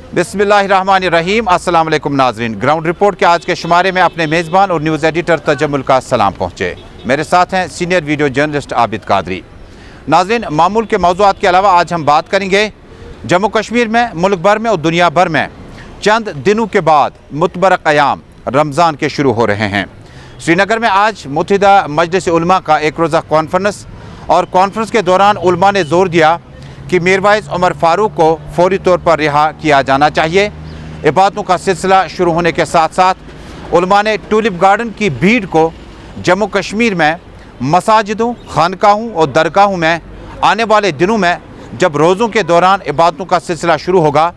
बिस्मिल्लाहिर्रहमानिर्रहीम। अस्सलाम वालेकुम नाज़रीन, ग्राउंड रिपोर्ट के आज के शुमारे में अपने मेज़बान और न्यूज़ एडिटर तजम्मुल का सलाम पहुँचे। मेरे साथ हैं senior video journalist Abid Qadri. नाज़रीन, मामूल के मौज़ूआत के अलावा आज हम बात करेंगे जम्मू कश्मीर में, मुल्क भर में और दुनिया भर में चंद दिनों के बाद मुतबरक अयाम रमज़ान के शुरू हो रहे हैं। श्रीनगर में आज मुत्तहिदा मजलिस उलमा का एक रोज़ा कॉन्फ्रेंस और कॉन्फ्रेंस के दौरान उलमा ने जोर दिया कि मीरवाइज़ उमर फारूक को फौरी तौर पर रिहा किया जाना चाहिए। इबादतों का सिलसिला शुरू होने के साथ साथ उलमा ने टूलिप गार्डन की भीड़ को जम्मू कश्मीर में मसाजिदों, खानकाहों और दरगाहों में आने वाले दिनों में जब रोज़ों के दौरान इबादतों का सिलसिला शुरू होगा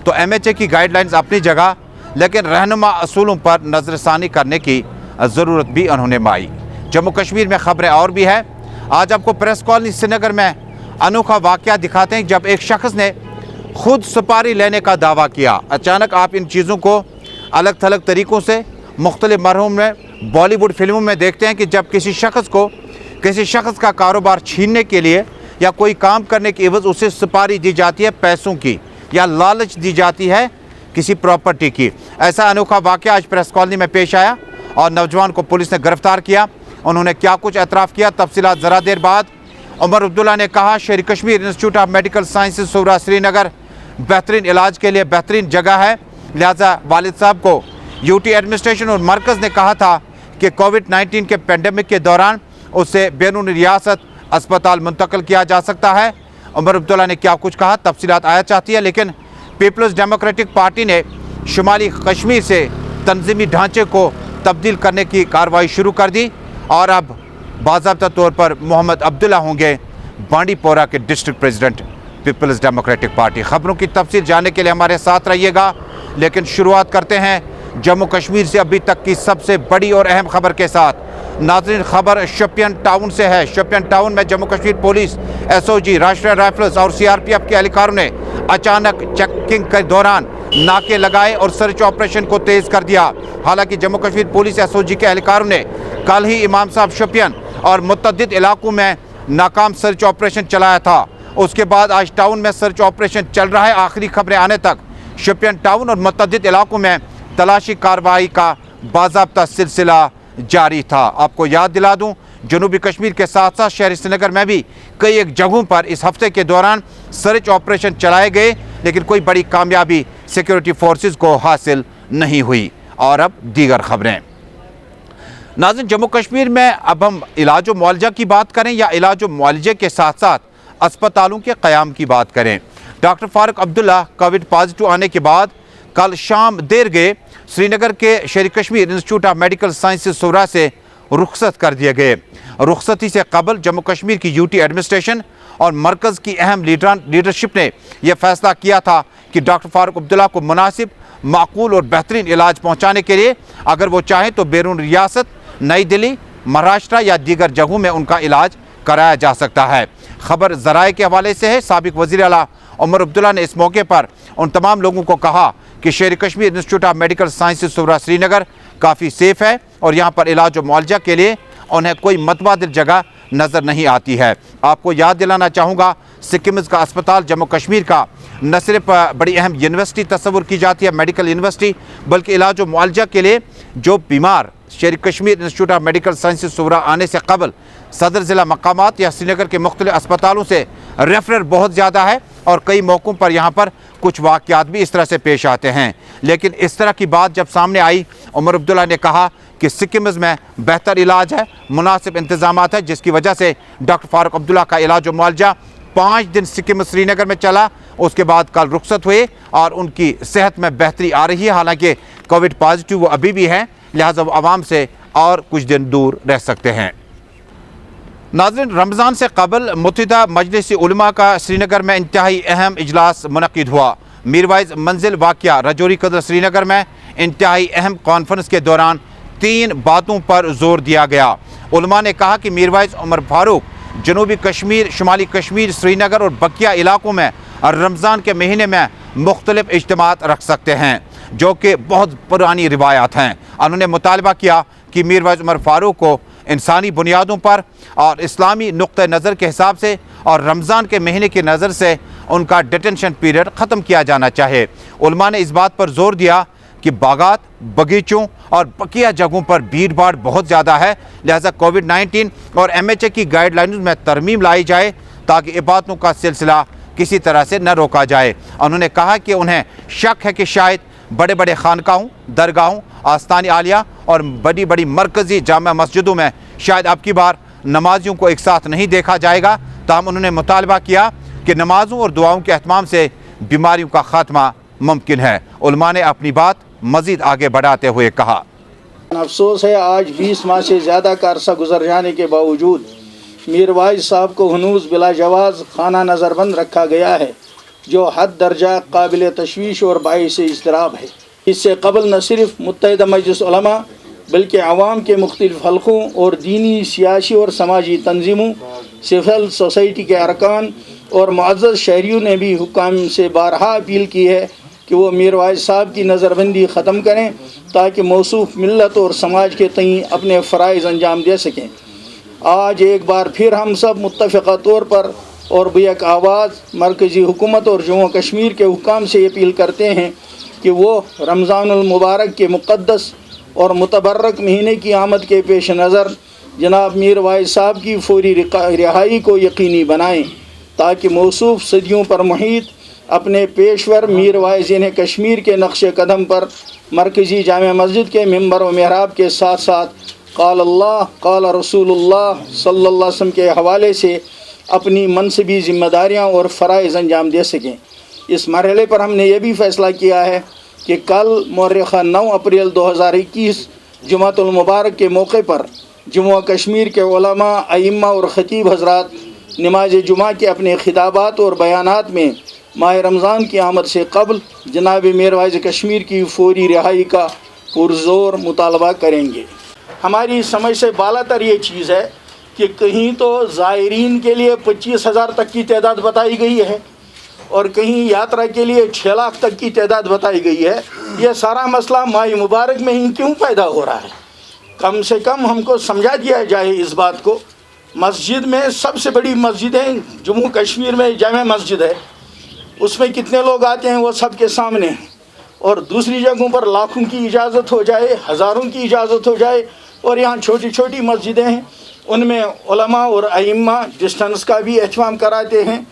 तो MHA की गाइडलाइंस अपनी जगह, लेकिन रहनुमा असूलों पर नज़रसानी करने की ज़रूरत भी उन्होंने माई। जम्मू कश्मीर में ख़बरें और भी है। आज आपको प्रेस कॉलोनी श्रीनगर में अनोखा वाक़या दिखाते हैं जब एक शख्स ने खुद सुपारी लेने का दावा किया। अचानक आप इन चीज़ों को अलग थलग तरीक़ों से मुख्तलिफ मरहलों में बॉलीवुड फिल्मों में देखते हैं कि जब किसी शख्स को किसी शख्स का कारोबार छीनने के लिए या कोई काम करने की एवज़ उसे सुपारी दी जाती है, पैसों की, या लालच दी जाती है किसी प्रॉपर्टी की। ऐसा अनोखा वाक़या आज प्रेस कॉलोनी में पेश आया और नौजवान को पुलिस ने गिरफ़्तार किया। उन्होंने क्या कुछ एतराफ़ किया, तफसीलात ज़रा देर बाद। उमर अब्दुल्ला ने कहा Sher Kashmir institute of medical sciences Soura Srinagar बेहतरीन इलाज के लिए बेहतरीन जगह है, लिहाजा वालिद साहब को UT एडमिनिस्ट्रेशन और मरकज़ ने कहा था कि कोविड-19 के पेंडेमिक के दौरान उसे बैरून रियासत अस्पताल मुंतकिल किया जा सकता है। उमर अब्दुल्ला ने क्या कुछ कहा, तफसीलात आया चाहती है, लेकिन पीपल्स डेमोक्रेटिक पार्टी ने शुमाली कश्मीर से तंजीमी ढांचे को तब्दील करने की कार्रवाई शुरू कर दी और अब बाज़ाब्ता तौर पर मोहम्मद अब्दुल्ला होंगे बांडीपोरा के डिस्ट्रिक्ट प्रेसिडेंट पीपल्स डेमोक्रेटिक पार्टी। खबरों की तफसील जानने के लिए हमारे साथ रहिएगा, लेकिन शुरुआत करते हैं जम्मू कश्मीर से अभी तक की सबसे बड़ी और अहम खबर के साथ। नाज़रीन, खबर शोपियान टाउन से है। शोपियान टाउन में जम्मू कश्मीर पुलिस, SOG, राष्ट्रीय राइफल्स और CRPF के एहलकारों ने अचानक चेकिंग के दौरान नाके लगाए और सर्च ऑपरेशन को तेज़ कर दिया। हालांकि जम्मू कश्मीर पुलिस SOG के एहलकारों ने कल ही इमाम साहब शोपियान और मुतअद्दिद इलाकों में नाकाम सर्च ऑपरेशन चलाया था। उसके बाद आज टाउन में सर्च ऑपरेशन चल रहा है। आखिरी खबरें आने तक शोपियान टाउन और मुतअद्दिद इलाकों में तलाशी कार्रवाई का बाज़ाब्ता सिलसिला जारी था। आपको याद दिला दूं, जनूबी कश्मीर के साथ साथ शहर श्रीनगर में भी कई एक जगहों पर इस हफ्ते के दौरान सर्च ऑपरेशन चलाए गए, लेकिन कोई बड़ी कामयाबी सिक्योरिटी फोर्सेस को हासिल नहीं हुई। और अब दीगर खबरें। नाज़रीन, जम्मू कश्मीर में अब हम इलाज व मुआलजा की बात करें या इलाज व मुआलजे के साथ साथ अस्पतालों के क़याम की बात करें। Doctor Farooq Abdullah Covid positive आने के बाद कल शाम देर गए श्रीनगर के Sher Kashmir institute of medical sciences Soura से रुखसत कर दिए गए। रुखसती से कबल जम्मू कश्मीर की UT एडमिनिस्ट्रेशन और मरकज़ की अहम लीडरशिप ने यह फैसला किया था कि डॉक्टर फारूक अब्दुल्ला को मुनासिब, माकूल और बेहतरीन इलाज पहुँचाने के लिए अगर वो चाहें तो बैरून रियासत, नई दिल्ली, महाराष्ट्र या दीगर जगहों में उनका इलाज कराया जा सकता है। खबर ज़राए के हवाले से है। साबिक वज़ीर आला उमर अब्दुल्ला ने इस मौके पर उन तमाम लोगों को कहा कि Sher Kashmir institute of medical sciences Soura Srinagar काफ़ी सेफ़ है और यहाँ पर इलाज और मुआलजा के लिए उन्हें कोई मतबादिल जगह नज़र नहीं आती है। आपको याद दिलाना चाहूँगा, सिक्किम्स का अस्पताल जम्मू कश्मीर का न सिर्फ बड़ी अहम यूनिवर्सिटी तस्वुर की जाती है, मेडिकल यूनिवर्सिटी, बल्कि इलाज और मुआलजा के लिए जो बीमार Sher Kashmir institute of medical sciences Soura आने से कबल सदर ज़िला मकामात या श्रीनगर के मुख्तलिफ अस्पतालों से रेफरल बहुत ज़्यादा है और कई मौक़ों पर यहाँ पर कुछ वाक़यात भी इस तरह से पेश आते हैं। लेकिन इस तरह की बात जब सामने आई, उमर अब्दुल्ला ने कहा कि सिक्किम्स में बेहतर इलाज है, मुनासिब इंतज़ामात है, जिसकी वजह से डॉक्टर फारूक अब्दुल्ला का इलाज और मुआलजा 5 दिन सिक्किम श्रीनगर में चला। उसके बाद कल रुखसत हुए और उनकी सेहत में बेहतरी आ रही है। हालांकि कोविड पॉजिटिव वो अभी भी है, लिहाजा वो आवाम से और कुछ दिन दूर रह सकते हैं। नाज़रीन, रमज़ान से कबल मुत्तहिदा मजलिस उलमा का श्रीनगर में इंतहाई अहम इजलास मुनक़िद हुआ। मीरवाइज़ मंजिल वाक़या रजौरी कदर श्रीनगर में इंतहाई अहम कॉन्फ्रेंस के दौरान 3 बातों पर जोर दिया गया। उलमा ने कहा कि मीरवाइज़ उमर फारूक जनूबी कश्मीर, शुमाली कश्मीर, श्रीनगर और बकिया इलाकों में रमज़ान के महीने में मुख्तलिफ इज्तिमात रख सकते हैं, जो कि बहुत पुरानी रिवायात हैं। उन्होंने मुतालबा किया कि मीरवाइज़ उमर फारूक को इंसानी बुनियादों पर और इस्लामी नुक्ते नज़र के हिसाब से और रमज़ान के महीने की नज़र से उनका डिटेंशन पीरियड ख़त्म किया जाना चाहिए। उलमा ने इस बात पर जोर दिया कि बागात, बगीचों और बकिया जगहों पर भीड़ भाड़ बहुत ज़्यादा है, लिहाजा कोविड-19 और MHA की गाइडलाइंस में तरमीम लाई जाए ताकि इबादतों का सिलसिला किसी तरह से न रोका जाए। उन्होंने कहा कि उन्हें शक है कि शायद बड़े बड़े खानकाहों, दरगाहों, आस्तान आलिया और बड़ी बड़ी मरकज़ी जामा मस्जिदों में शायद अब की बार नमाजियों को एक साथ नहीं देखा जाएगा। ताहम उन्होंने मुतालबा किया कि नमाजों और दुआओं के अहतमाम से बीमारियों का खात्मा मुमकिन है। उलमा ने अपनी बात मज़ीद आगे बढ़ाते हुए कहा, अफसोस है आज 20 माह से ज़्यादा का अरसा गुजर जाने के बावजूद मीर वाइज साहब को हनूज़ बिला जवाज़ खाना नज़रबंद रखा गया है, जो हद दर्जा काबिल तशवीश और बाइस इज़्तिराब है। इससे कबल न सिर्फ मुत्तहिदा मजलिस उलमा बल्कि अवाम के मुख्तलिफ़ हल्क़ों और दीनी, सियासी और समाजी तंजीमों, सिविल सोसाइटी के अरकान और मुअज़्ज़ज़ शहरियों ने भी हुक्काम से बारहा अपील की है कि वो मीर वाइज साहब की नज़रबंदी ख़त्म करें ताकि मौसूफ मिल्लत और समाज के तईं अपने फ़राइज़ अंजाम दे सकें। आज एक बार फिर हम सब मुत्तफ़िक़ा तौर पर और बेक आवाज़ मरकज़ी हुकूमत और जम्मू कश्मीर के हुक्काम से अपील करते हैं कि वो रमज़ानुल मुबारक के मुक़द्दस और मुतबर्रक महीने की आमद के पेश नज़र जनाब मीर वाइज साहब की फौरी रिहाई को यकीनी बनाएँ ताकि मौसूफ सदियों पर मुहीत अपने पेशवर मीर वाइज इन्हें कश्मीर के नक्श कदम पर मरकज़ी जामे मस्जिद के मिंबर व मेहराब के साथ साथ क़ाल अल्लाह क़ाल रसूलुल्लाह सल्लल्लाहु अलैहि वसल्लम के हवाले से अपनी मनसबी ज़िम्मेदारियाँ और फ़राइज़ अंजाम दे सकें। इस मरहले पर हमने ये भी फ़ैसला किया है कि कल मौर्रिख़ा 9 अप्रैल 2021 जुमातुल मुबारक के मौके पर जम्मू कश्मीर के उलमा, अइम्मा और ख़तीब हज़रात नमाज जुमा के अपने खिताबात और बयानात में माह रमज़ान की आमद से कबल जनाब मीर वाइज कश्मीर की फौरी रिहाई का पुरज़ोर मुतालबा करेंगे। हमारी समझ से बालातर ये चीज़ है कि कहीं तो ज़ायरीन के लिए 25,000 तक की तादाद बताई गई है और कहीं यात्रा के लिए 6 लाख तक की तादाद बताई गई है। यह सारा मसला माह मुबारक में ही क्यों पैदा हो रहा है? कम से कम हमको समझा दिया जाए इस बात को। मस्जिद में सबसे बड़ी मस्जिदें जम्मू कश्मीर में जामे मस्जिद है, उसमें कितने लोग आते हैं वो सबके सामने हैं। और दूसरी जगहों पर लाखों की इजाज़त हो जाए, हज़ारों की इजाज़त हो जाए, और यहाँ छोटी छोटी मस्जिदें हैं उनमें उलमा और अइम्मा डिस्टेंस का भी एहतमाम कराते हैं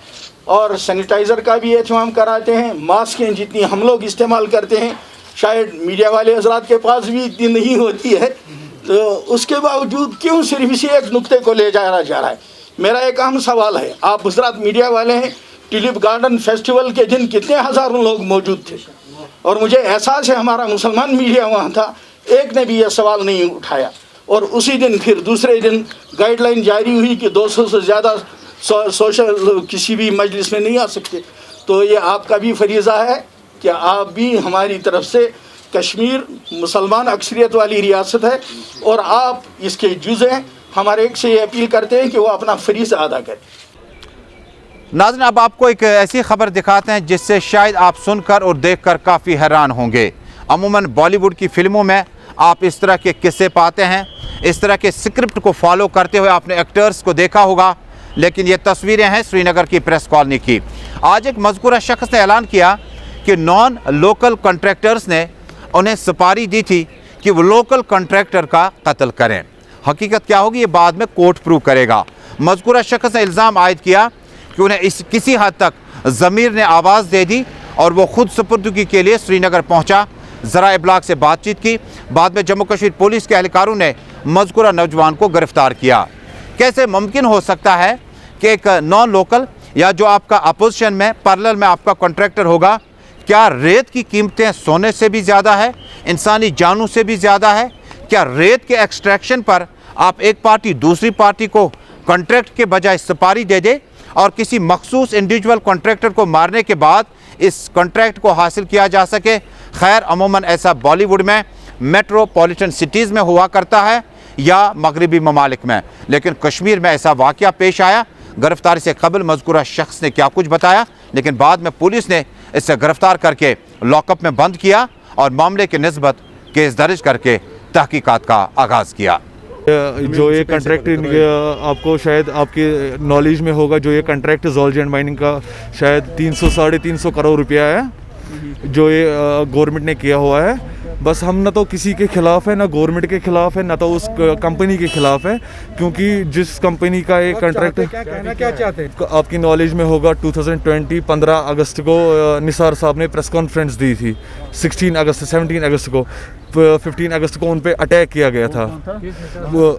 और सैनिटाइज़र का भी एहतमाम कराते हैं। मास्कें जितनी हम लोग इस्तेमाल करते हैं शायद मीडिया वाले हज़रात के पास भी इतनी नहीं होती है, तो उसके बावजूद क्यों सिर्फ इसी एक नुक्ते को ले जाया जा रहा है? मेरा एक अहम सवाल है, आप हज़रात मीडिया वाले हैं, ट्यूलिप गार्डन फेस्टिवल के दिन कितने हज़ारों लोग मौजूद थे और मुझे एहसास है हमारा मुसलमान मीडिया वहाँ था, एक ने भी यह सवाल नहीं उठाया। और उसी दिन फिर दूसरे दिन गाइडलाइन जारी हुई कि 200 से ज़्यादा सोशल किसी भी मजलिस में नहीं आ सकते। तो ये आपका भी फरीज़ा है कि आप भी हमारी तरफ से, कश्मीर मुसलमान अक्सरियत वाली रियासत है और आप इसके जुज़ हैं, हमारे एक से ये अपील करते हैं कि वो अपना फरीज़ा अदा करें। नाज़रीन, अब आपको एक ऐसी खबर दिखाते हैं जिससे शायद आप सुनकर और देखकर काफ़ी हैरान होंगे। अमूमन बॉलीवुड की फ़िल्मों में आप इस तरह के किस्से पाते हैं, इस तरह के स्क्रिप्ट को फॉलो करते हुए आपने एक्टर्स को देखा होगा, लेकिन ये तस्वीरें हैं श्रीनगर की प्रेस कॉलोनी की। आज एक मज़कूरा शख्स ने ऐलान किया कि नॉन लोकल कॉन्ट्रैक्टर्स ने उन्हें सुपारी दी थी कि वो लोकल कॉन्ट्रैक्टर का कत्ल करें। हकीकत क्या होगी ये बाद में कोर्ट प्रूव करेगा। मज़कूरा शख्स ने इल्ज़ाम आयद किया कि उन्हें किसी हद तक ज़मीर ने आवाज़ दे दी और वो खुद सुपुर्दगी के लिए श्रीनगर पहुँचा, ज़रा इब्लाग से बातचीत की। बाद में जम्मू कश्मीर पुलिस के एहलकारों ने मज़कूरा नौजवान को गिरफ़्तार किया। कैसे मुमकिन हो सकता है कि एक नॉन लोकल या जो आपका अपोजिशन में पैरेलल में आपका कॉन्ट्रैक्टर होगा, क्या रेत की कीमतें सोने से भी ज़्यादा है, इंसानी जानों से भी ज़्यादा है? क्या रेत के एक्सट्रैक्शन पर आप एक पार्टी दूसरी पार्टी को कॉन्ट्रैक्ट के बजाय सुपारी दे दे और किसी मखसूस इंडिविजुअल कॉन्ट्रैक्टर को मारने के बाद इस कॉन्ट्रैक्ट को हासिल किया जा सके? खैर, अमूमन ऐसा बॉलीवुड में मेट्रोपॉलिटन सिटीज़ में हुआ करता है या मगरबी ममालिक में, लेकिन कश्मीर में ऐसा वाक़या पेश आया। गिरफ्तारी से कबल मज़कूरा शख्स ने क्या कुछ बताया, लेकिन बाद में पुलिस ने इसे गिरफ्तार करके लॉकअप में बंद किया और मामले के निस्बत केस दर्ज करके तहकीकात का आगाज़ किया। जो ये कॉन्ट्रैक्ट आपको शायद आपके नॉलेज में होगा, जो ये कॉन्ट्रैक्ट ज़ोलजी एंड माइनिंग का शायद 300-350 करोड़ रुपया है जो ये गवर्नमेंट ने किया हुआ है। बस हम ना तो किसी के खिलाफ है, ना गवर्नमेंट के खिलाफ है, ना तो उस कंपनी के खिलाफ है, क्योंकि जिस कंपनी का ये कॉन्ट्रैक्ट क्या चाहते हैं आपकी नॉलेज में होगा 2020 15 अगस्त को निसार साहब ने प्रेस कॉन्फ्रेंस दी थी। 17 अगस्त को 15 अगस्त को उन पे अटैक किया गया था। वो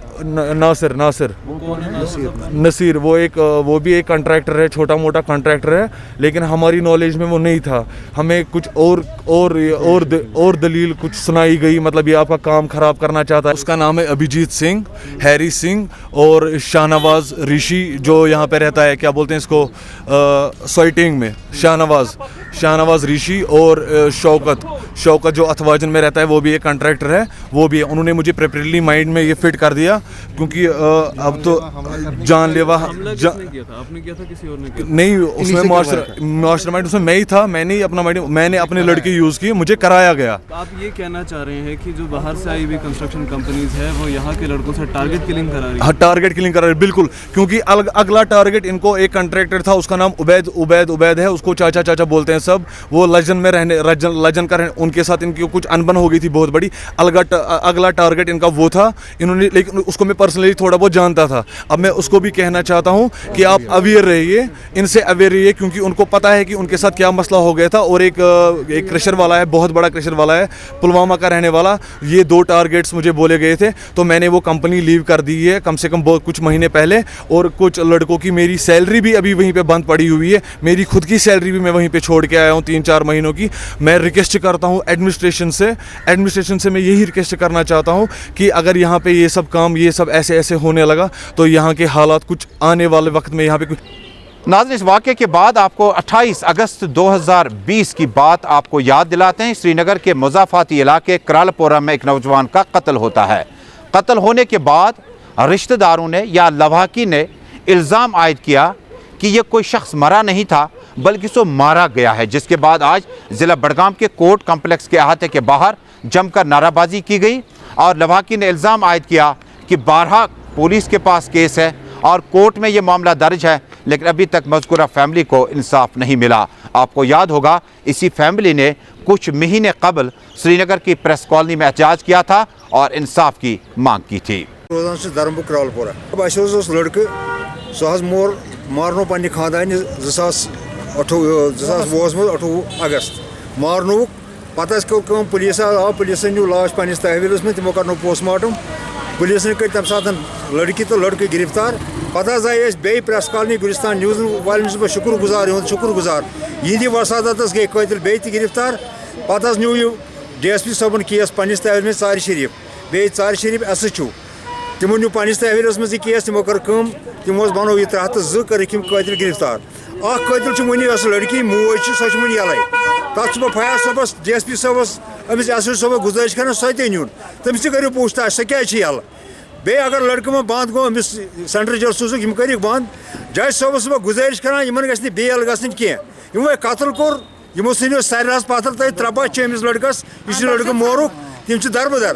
नसीर वो भी एक कॉन्ट्रैक्टर है, छोटा मोटा कॉन्ट्रैक्टर है, लेकिन हमारी नॉलेज में वो नहीं था। हमें कुछ और दलील कुछ सुनाई गई, मतलब ये आपका काम खराब करना चाहता है। उसका नाम है अभिजीत सिंह, हैरी सिंह और शाहनवाज ऋषि, जो यहाँ पे रहता है, क्या बोलते हैं इसको, सोइटिंग में शाहनवाज ऋषि और शौकत जो अथवाजन में रहता है, वो भी एक कॉन्ट्रैक्टर है। वो भी उन्होंने मुझे प्रेपरेटली माइंड में ये फिट कर दिया, क्योंकि अब तो जानलेवा आपने किया था किसी और ने किया? नहीं, उसमें मास्टरमाइंड उसमें मैं ही था। मैंने अपने लड़के यूज़ किए, मुझे कराया गया। आप ये कहना चाह रहे हैं कि जो बाहर से आई हुई कंस्ट्रक्शन कंपनीज है वो यहाँ के लड़कों से टारगेट किलिंग करा रही है? हाँ, टारगेट किलिंग करा रही है, बिल्कुल। क्योंकि अगला टारगेट इनको एक कॉन्ट्रैक्टर था, उसका नाम उबैद है, उसको चाचा बोलते हैं सब। वो लजन का उनके साथ इनकी कुछ अनबन हो गई थी बहुत बड़ी। अगला टारगेट इनका वो था, इन्होंने, लेकिन उसको मैं पर्सनली थोड़ा बहुत जानता था। अब मैं उसको भी कहना चाहता हूँ कि आप अवेयर रहिए, इनसे अवेयर रहिए, क्योंकि उनको पता है कि उनके साथ क्या मसला हो गया था। और एक क्रशर वाला है, बहुत बड़ा क्रशर वाला है, पुलवामा का रहने वाला। ये 2 टारगेट्स मुझे बोले गए थे, तो मैंने वो कंपनी लीव कर दी है कम से कम कुछ महीने पहले। और कुछ लड़कों की मेरी सैलरी भी अभी वहीं पे बंद पड़ी हुई है, मेरी खुद की सैलरी भी मैं वहीं पे छोड़ के आया हूँ 3-4 महीनों की। मैं रिक्वेस्ट करता हूँ एडमिनिस्ट्रेशन से मैं यही रिक्वेस्ट करना चाहता हूँ कि अगर यहाँ पे ये सब ऐसे होने लगा तो यहाँ के हालात कुछ आने वाले वक्त में यहाँ पे कुछ। नाज़रीन, इस वाक़े के बाद आपको 28 अगस्त 2020 की बात आपको याद दिलाते हैं। श्रीनगर के मुज़ाफ़ाती इलाके करालपोरा में एक नौजवान का कत्ल होता है। कत्ल होने के बाद रिश्तेदारों ने या लवाहकी ने इल्ज़ाम आयद किया कि यह कोई शख्स मरा नहीं था, बल्कि सो मारा गया है। जिसके बाद आज ज़िला बडगाम के कोर्ट कम्प्लेक्स के अहाते के बाहर जमकर नाराबाजी की गई और लवाहकी ने इल्ज़ाम आयद किया कि 12 पुलिस के पास केस है और कोर्ट में ये मामला दर्ज है, लेकिन अभी तक मज़कूरा फैमिली को इंसाफ नहीं मिला। आपको याद होगा, इसी फैमिली ने कुछ महीने कबल श्रीनगर की प्रेस कॉलोनी में एहतजाज किया था और इंसाफ की मांग की थी। लड़के सह मोर मारनो पे खानदान 28 अगस्त मारनो पत पुलिस आव, पुलिस न्यू लाश पन्निस तहवीलस में, तमो कर पोस्टमार्टम। पुलिस ने कर तम साथ लड़की तो लड़के गिरफ्तार। पत आए बे प्रेस कॉलोनी गुलिस्तान न्यूज़ वाले शुक्रगुजार यहद वसादत गई कतिल बे गिरफ्तार। पत न्यू यह DSP सबन केस पन्निस तहवील में चार शरीफ, बे चार शरीफ SHO, तमो न्यू पन्निस तहवीलस में केस। तमो कर तमो बनो यह 302 कर कतिल गिरफ्तार। कतिल वन लड़की मोज सो वन यल, तथ बह फयाज सबस DSP सबस अमिस SHO सबस गुजारिश कर सह नुन, तमिस करो पूछताछ सह क्या यल। बे अगर लड़के में बंद गो अमिस सेंट्रल जेल सूसुक कर बंद। जज सबस बह गुजारिश कर इन बेल गन कह कतल कोर यमो सो सर पत्थर तथ 3 बच्चे अमिस लड़कस, इस लड़के मोरुक तम दरबदर।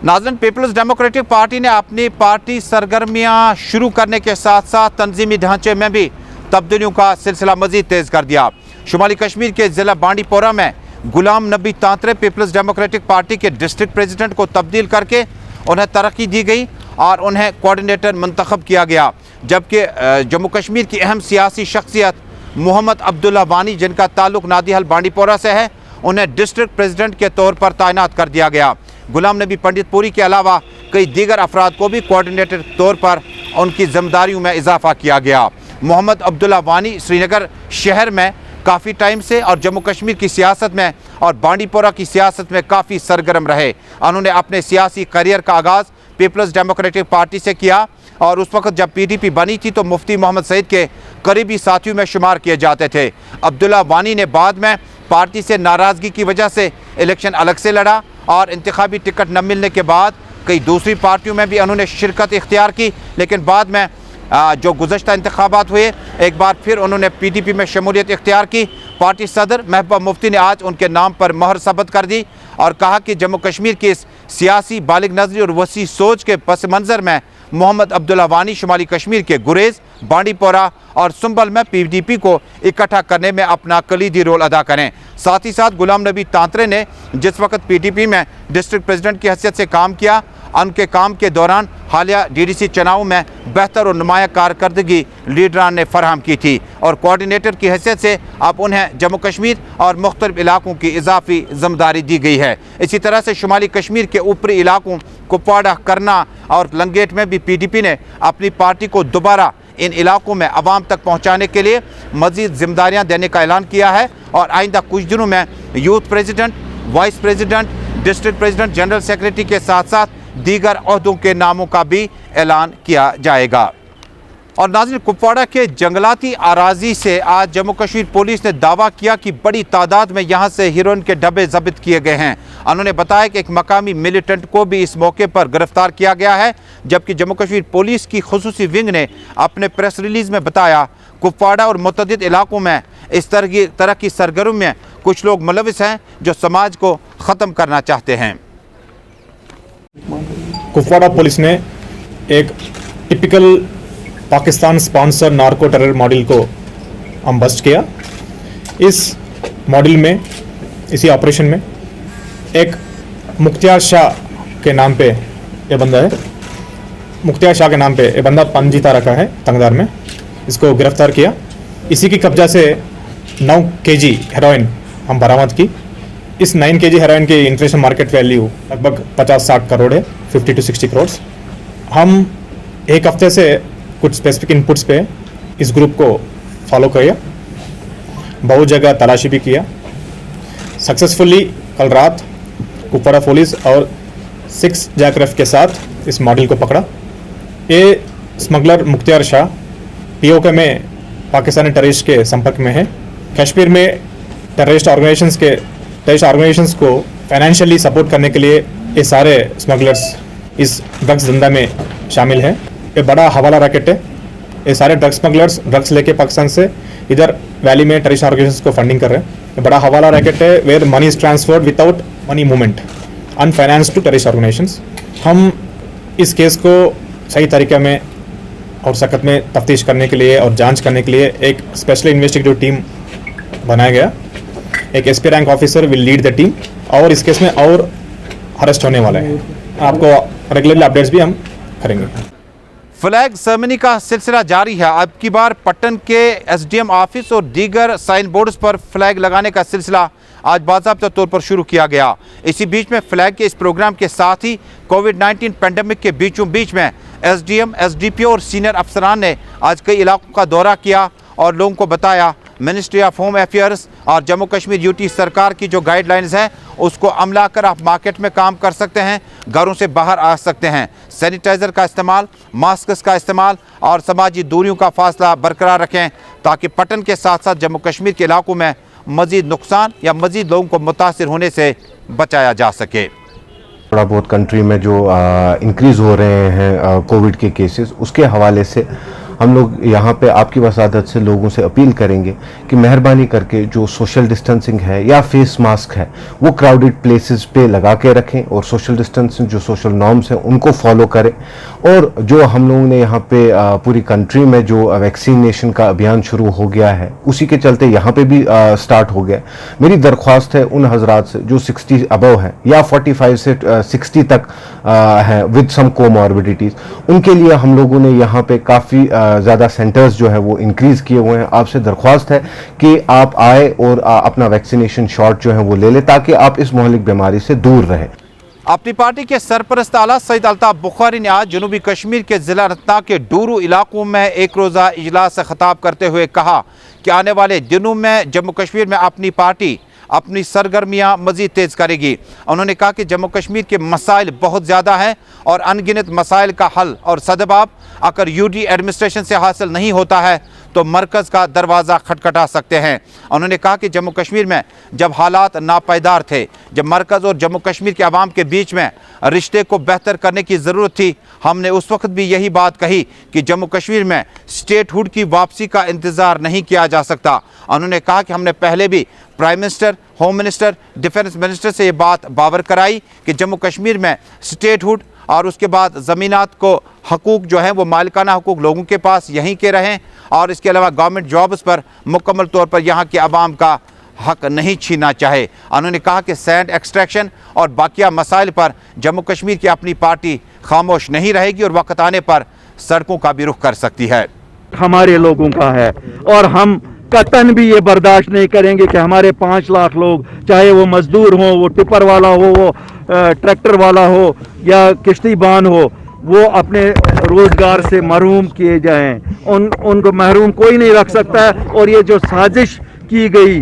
नाज़रीन, पीपल्स डेमोक्रेटिक पार्टी ने अपनी पार्टी सरगर्मियां शुरू करने के साथ साथ तंजीमी ढांचे में भी तब्दीलियों का सिलसिला मजीद तेज़ कर दिया। शुमाली कश्मीर के ज़िला बांडीपोरा में गुलाम नबी तांतरे पीपल्स डेमोक्रेटिक पार्टी के डिस्ट्रिक्ट प्रेसिडेंट को तब्दील करके उन्हें तरक्की दी गई और उन्हें कोऑर्डिनेटर मंतखब किया गया। जबकि जम्मू कश्मीर की अहम सियासी शख्सियत मोहम्मद अब्दुल्ला वानी, जिनका ताल्लुक नादिहल बांडीपोरा से है, उन्हें डिस्ट्रिक्ट प्रेसिडेंट के तौर पर तैनात कर दिया गया। गुलाम नबी पंडितपुरी के अलावा कई दीगर अफराद को भी कोऑर्डिनेटर के तौर पर उनकी जिम्मेदारियों में इजाफा किया गया। मोहम्मद अब्दुल्ला वानी श्रीनगर शहर में काफ़ी टाइम से और जम्मू कश्मीर की सियासत में और बांडीपोरा की सियासत में काफ़ी सरगर्म रहे। उन्होंने अपने सियासी करियर का आगाज़ पीपल्स डेमोक्रेटिक पार्टी से किया और उस वक्त जब PDP बनी थी तो मुफ्ती मोहम्मद सईद के करीबी साथियों में शुमार किए जाते थे। अब्दुल्ला वानी ने बाद में पार्टी से नाराज़गी की वजह से इलेक्शन अलग से लड़ा और इंतखाबी टिकट न मिलने के बाद कई दूसरी पार्टियों में भी उन्होंने शिरकत इख्तियार की, लेकिन बाद में जो गुज़श्ता इंतखाबात हुए एक बार फिर उन्होंने PDP में शमूलियत इख्तियार की। पार्टी सदर महबूबा मुफ्ती ने आज उनके नाम पर मोहर सबत कर दी और कहा कि जम्मू कश्मीर की इस सियासी बालिग नजरी और वसी सोच के पस मंज़र में मोहम्मद अब्दुल्ला वानी शुमाली कश्मीर के गुरेज, बांडीपोरा और सुंबल में PDP को इकट्ठा करने में अपना कलीदी रोल अदा करें। साथ ही साथ गुलाम नबी तांतरे ने जिस वक्त PDP में डिस्ट्रिक्ट प्रेसिडेंट की हैसियत से काम किया, उनके काम के दौरान हालिया DDC चुनाव में बेहतर और नुमाया कारकर्दगी लीडरान ने फराहम की थी और कोऑर्डिनेटर की हैसियत से अब उन्हें जम्मू कश्मीर और मुख्तलिफ इलाकों की इजाफी जिम्मेदारी दी गई है। इसी तरह से शुमाली कश्मीर के ऊपरी इलाकों कुपवाड़ा, करना और लंगेट में भी PDP ने अपनी पार्टी को दोबारा इन इलाकों में आवाम तक पहुँचाने के लिए मज़ीद जिम्मेदारियाँ देने का ऐलान किया है और आइंदा कुछ दिनों में youth president, vice president, district president, general secretary के साथ साथ दीगर ओहदों के नामों का भी ऐलान किया जाएगा। और नाज़रीन, कुपवाड़ा के जंगलाती अराजी से आज जम्मू कश्मीर पुलिस ने दावा किया कि बड़ी तादाद में यहां से हेरोइन के डब्बे जब्त किए गए हैं। उन्होंने बताया कि एक मकामी मिलिटेंट को भी इस मौके पर गिरफ्तार किया गया है, जबकि जम्मू कश्मीर पुलिस की खुसूसी विंग ने अपने प्रेस रिलीज़ में बताया कुपवाड़ा और मुतअद्दिद इलाकों में इस तरह की सरगर्मी में कुछ लोग मुलविस हैं जो समाज को ख़त्म करना चाहते हैं। कुपवाड़ा पुलिस ने एक typical Pakistan sponsor narco terror model को हम बस्ट किया। इस मॉडल में, इसी ऑपरेशन में एक मुख्तियार शाह के नाम पे ये बंदा है, मुख्तियार शाह के नाम पे ये बंदा पंजीता रखा है तंगदार में, इसको गिरफ्तार किया। इसी की कब्जा से 9 kg हेरोइन हम बरामद की। इस 9 kg हेरोइन की इंटरनेशनल मार्केट वैल्यू लगभग 50-60 करोड़ है, 50 to 60 करोड़। हम एक हफ्ते से कुछ स्पेसिफिक इनपुट्स पे इस ग्रुप को फॉलो किया, बहुत जगह तलाशी भी किया। सक्सेसफुली कल रात कुपवाड़ा पुलिस और 6 जैकरेफ के साथ इस मॉडल को पकड़ा। ये स्मगलर मुख्तियार शाह POK में पाकिस्तानी टेररिस्ट के संपर्क में है। कश्मीर में टेररिस्ट ऑर्गेनाइजेशंस को फाइनेंशियली सपोर्ट करने के लिए ये सारे स्मगलर्स इस ड्रग्स धंधा में शामिल हैं। ये बड़ा हवाला रैकेट है। ये सारे ड्रग्स स्मगलर्स ड्रग्स लेके पाकिस्तान से इधर वैली में टेररिस्ट ऑर्गेनाइजेशंस को फंडिंग कर रहे हैं। ये बड़ा हवाला रैकेट है where money is transferred without money movement, unfinanced to terrorist organisations. हम इस केस को सही तरीके में और सख्त में तफ्तीश करने के लिए और जांच करने के लिए एक स्पेशल इन्वेस्टिगेटिव टीम बनाया गया। एक SP rank officer will lead the team और इस केस में और अरेस्ट होने वाला है। आपको रेगुलरली अपडेट्स भी हम करेंगे। फ्लैग सेरेमनी का सिलसिला जारी है। अब की बार पट्टन के SDM ऑफिस और दीगर साइन बोर्ड्स पर फ्लैग लगाने का सिलसिला आज बाज़ाब्ता तौर पर शुरू किया गया। इसी बीच में फ्लैग के इस प्रोग्राम के साथ ही कोविड-19 पेंडेमिक के बीचों बीच में SDM, SDPO और सीनियर अफसरान ने आज कई इलाकों का दौरा किया और लोगों को बताया मिनिस्ट्री ऑफ होम अफेयर्स और जम्मू कश्मीर UT सरकार की जो गाइडलाइंस हैं उसको अमला कर आप मार्केट में काम कर सकते हैं, घरों से बाहर आ सकते हैं। सैनिटाइज़र का इस्तेमाल, मास्क का इस्तेमाल और समाजी दूरियों का फासला बरकरार रखें ताकि पट्टन के साथ साथ जम्मू कश्मीर के इलाकों में मज़ीद नुकसान या मज़ीद लोगों को मुतासिर होने से बचाया जा सके। थोड़ा बहुत कंट्री में जो इंक्रीज़ हो रहे हैं कोविड के केसेस, उसके हवाले से हम लोग यहाँ पे आपकी वसादत से लोगों से अपील करेंगे कि मेहरबानी करके जो सोशल डिस्टेंसिंग है या फेस मास्क है वो क्राउडेड प्लेसेस पे लगा के रखें और सोशल डिस्टेंसिंग जो सोशल नॉर्म्स हैं उनको फॉलो करें। और जो हम लोगों ने यहाँ पे पूरी कंट्री में जो वैक्सीनेशन का अभियान शुरू हो गया है उसी के चलते यहाँ पे भी स्टार्ट हो गया। मेरी दरख्वास्त है उन हजरात से जो 60 अबव है या 45 से 60 तक हैं विद सम कोमॉर्बिडिटीज़, उनके लिए हम लोगों ने यहाँ पे काफ़ी ज़्यादा सेंटर्स जो है वो इंक्रीज़ किए हुए हैं। आपसे दरख्वास्त है कि आप आए और अपना वैक्सीनेशन शॉट जो है वो ले लें ताकि आप इस मोहलिक बीमारी से दूर रहें। अपनी पार्टी के सरपरस्त आला सईद अल्ताफ बुखारी ने आज जनूबी कश्मीर के ज़िला अनंतनाग के डूरू इलाकों में एक रोज़ा इजलास से खिताब करते हुए कहा कि आने वाले दिनों में जम्मू कश्मीर में अपनी पार्टी अपनी सरगर्मियाँ मज़ीद तेज़ करेगी। उन्होंने कहा कि जम्मू कश्मीर के मसाइल बहुत ज़्यादा हैं और अनगिनत मसाइल का हल और सदबाब अगर UT एडमिनिस्ट्रेशन से हासिल नहीं होता है तो मरकज़ का दरवाज़ा खटखटा सकते हैं। उन्होंने कहा कि जम्मू कश्मीर में जब हालात नापायदार थे, जब मरकज़ और जम्मू कश्मीर के अवाम के बीच में रिश्ते को बेहतर करने की ज़रूरत थी, हमने उस वक्त भी यही बात कही कि जम्मू कश्मीर में स्टेटहुड की वापसी का इंतज़ार नहीं किया जा सकता। उन्होंने कहा कि हमने पहले भी prime minister, home minister, defence minister से ये बात बावर कराई कि जम्मू कश्मीर में स्टेटहुड और उसके बाद ज़मीनात को हकूक़ जो हैं वो मालिकाना हकूक़ लोगों के पास यहीं के रहें और इसके अलावा गवर्नमेंट जॉब्स पर मुकम्मल तौर पर यहाँ के अवाम का हक नहीं छीनना चाहे। उन्होंने कहा कि सैंड एक्सट्रैक्शन और बाकिया मसाइल पर जम्मू कश्मीर की अपनी पार्टी खामोश नहीं रहेगी और वक्त आने पर सड़कों का भी रुख कर सकती है। हमारे लोगों का है और हम कतन भी ये बर्दाश्त नहीं करेंगे कि हमारे 5 लाख लोग, चाहे वो मजदूर हो, वो टिपर वाला हो, वो ट्रैक्टर वाला हो या किश्तीबान हो, वो अपने रोज़गार से महरूम किए जाएं। उनको महरूम कोई नहीं रख सकता है। और ये जो साजिश की गई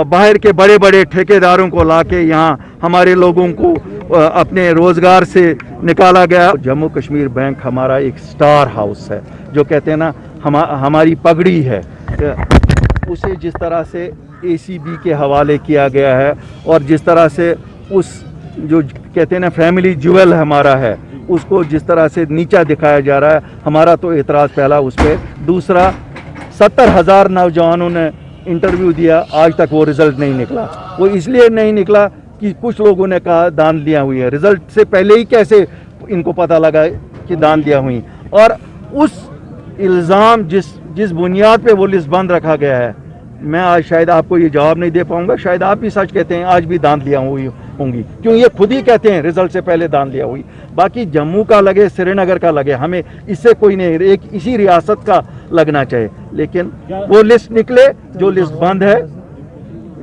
बाहर के बड़े बड़े ठेकेदारों को लाके यहाँ हमारे लोगों को अपने रोज़गार से निकाला गया। जम्मू कश्मीर बैंक हमारा एक स्टार हाउस है, जो कहते हैं ना हमारी पगड़ी है। उसे जिस तरह से ACB के हवाले किया गया है और जिस तरह से उस जो कहते हैं ना फैमिली ज्वेल हमारा है, उसको जिस तरह से नीचा दिखाया जा रहा है, हमारा तो एतराज़ पहला उस पर। दूसरा, 70,000 नौजवानों ने इंटरव्यू दिया, आज तक वो रिज़ल्ट नहीं निकला। वो इसलिए नहीं निकला कि कुछ लोगों ने कहा दांधलियाँ हुई है। रिज़ल्ट से पहले ही कैसे इनको पता लगा कि दांधलियाँ हुई? और उस इल्ज़ाम जिस बुनियाद पे वो लिस्ट बंद रखा गया है, मैं आज शायद आपको ये जवाब नहीं दे पाऊंगा। शायद आप भी सच कहते हैं, आज भी दांधलियाँ हुई होंगी, क्यों ये खुद ही कहते हैं रिजल्ट से पहले दांधलियाँ हुई। बाकी जम्मू का लगे, श्रीनगर का लगे, हमें इससे कोई नहीं, एक इसी रियासत का लगना चाहिए। लेकिन वो लिस्ट निकले जो लिस्ट बंद है,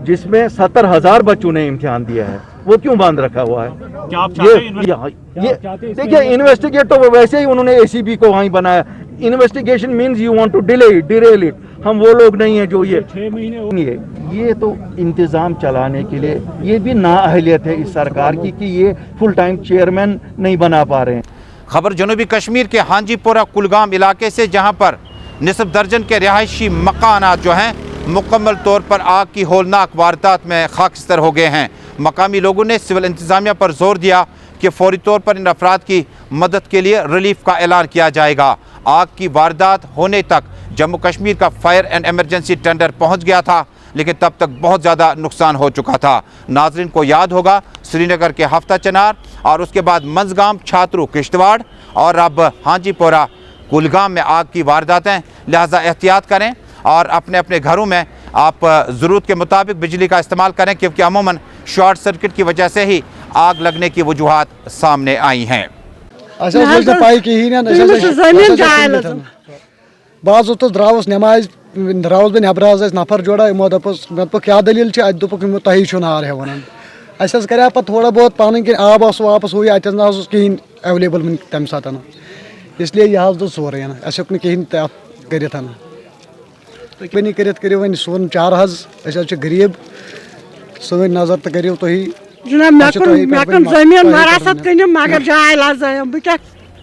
जिसमें 70,000 बच्चों ने इम्तिहान दिया है, वो क्यों बंद रखा हुआ है? ये देखिए, इन्वेस्टिगेट तो वैसे ही उन्होंने ACB को वहीं बनाया। Investigation means you want to derail it. हम वो लोग नहीं है जो ये 6 महीने ये तो इंतज़ाम चलाने के लिए ये भी नाअहलियत है इस सरकार की कि ये फुल टाइम चेयरमैन नहीं बना पा रहे हैं। खबर जनूबी कश्मीर के हांजीपोरा कुलगाम इलाके से, जहां पर निस्फ दर्जन के रिहायशी मकानात जो हैं मुकम्मल तौर पर आग की होलनाक वारदात में खाकस्तर हो गए हैं। मकामी लोगों ने सिविल इंतज़ामिया पर जोर दिया कि फौरी तौर पर इन अफराद की मदद के लिए रिलीफ का ऐलान किया जाएगा। आग की वारदात होने तक जम्मू कश्मीर का फायर एंड एमरजेंसी टेंडर पहुंच गया था, लेकिन तब तक बहुत ज़्यादा नुकसान हो चुका था। नाजरीन को याद होगा श्रीनगर के हफ्ता चनार और उसके बाद मंजगाम, छात्रू, किश्तवाड़ और अब हांजीपोरा कुलगाम में आग की वारदातें। लिहाजा एहतियात करें और अपने अपने घरों में आप ज़रूरत के मुताबिक बिजली का इस्तेमाल करें, क्योंकि अमूमन शॉर्ट सर्किट की वजह से ही आग लगने की वजूहात सामने आई हैं। बाज द्रावस नमाज द्रावस बह नबर नफर जोड़ा यमो दोपस मे क्या दलील दोपक तुम नार हेवान अस कर थोड़ा बहुत पान आब वापस हुई अत ना कहें एवेलेबल तम सात, इसलिए यह दो सोरे अस हेक कहें कर वन सोन चार अस गरीब सोन नजर तो करो तुम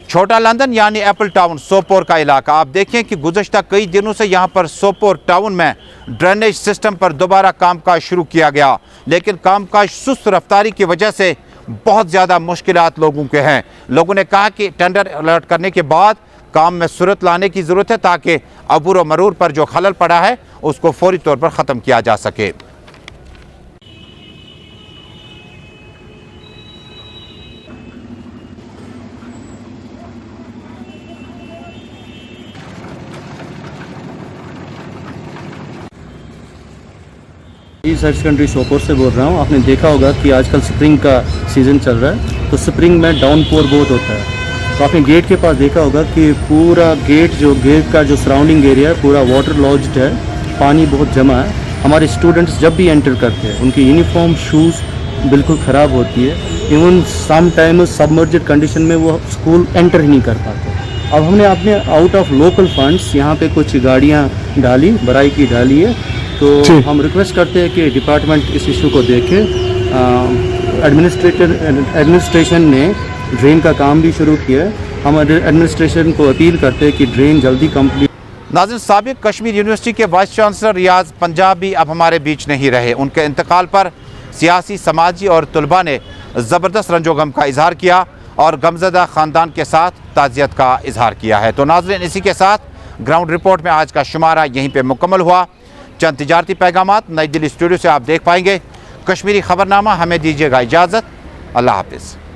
छोटा लंदन यानी एप्पल टाउन सोपोर का इलाका। आप देखें कि गुज़श्ता कई दिनों से यहाँ पर सोपोर टाउन में ड्रेनेज सिस्टम पर दोबारा कामकाज शुरू किया गया, लेकिन कामकाज सुस्त रफ्तारी की वजह से बहुत ज़्यादा मुश्किलात लोगों के हैं। लोगों ने कहा कि टेंडर अलर्ट करने के बाद काम में सूरत लाने की ज़रूरत है, ताकि अबूर व मरूर पर जो खलल पड़ा है उसको फौरी तौर पर ख़त्म किया जा सके। इस हायर सेकेंडरी सोपोर से बोल रहा हूँ। आपने देखा होगा कि आजकल स्प्रिंग का सीज़न चल रहा है, तो स्प्रिंग में डाउनपोर बहुत होता है। तो आपने गेट के पास देखा होगा कि पूरा गेट का जो सराउंडिंग एरिया है पूरा वाटर लॉज्ड है, पानी बहुत जमा है। हमारे स्टूडेंट्स जब भी एंटर करते हैं उनकी यूनिफॉर्म, शूज़ बिल्कुल ख़राब होती है। Even some time submerged condition में वो स्कूल एंटर ही नहीं कर पाते। अब हमने अपने आउट ऑफ लोकल फंड्स यहाँ पे कुछ गाड़ियाँ डाली, बराई की डाली है। तो हम रिक्वेस्ट करते हैं कि डिपार्टमेंट इस इशू को देखे। एडमिनिस्ट्रेशन ने ड्रेन का काम भी शुरू किया है। हम एडमिनिस्ट्रेशन को अपील करते हैं कि ड्रेन जल्दी कंप्लीट। नाज़रीन, साबिक कश्मीर यूनिवर्सिटी के वाइस चांसलर रियाज पंजाबी अब हमारे बीच नहीं रहे। उनके इंतकाल पर सियासी, समाजी और तलबा ने ज़बरदस्त रंजोगम का इजहार किया और गमज़दा ख़ानदान के साथ ताज़ियत का इजहार किया है। तो नाज़रीन, इसी के साथ ग्राउंड रिपोर्ट में आज का शुमारा यहीं पर मुकम्मल हुआ। चंद तिजारती पैगामात नई दिल्ली स्टूडियो से आप देख पाएंगे। कश्मीरी खबरनामा हमें दीजिएगा इजाज़त। अल्लाह हाफिज़।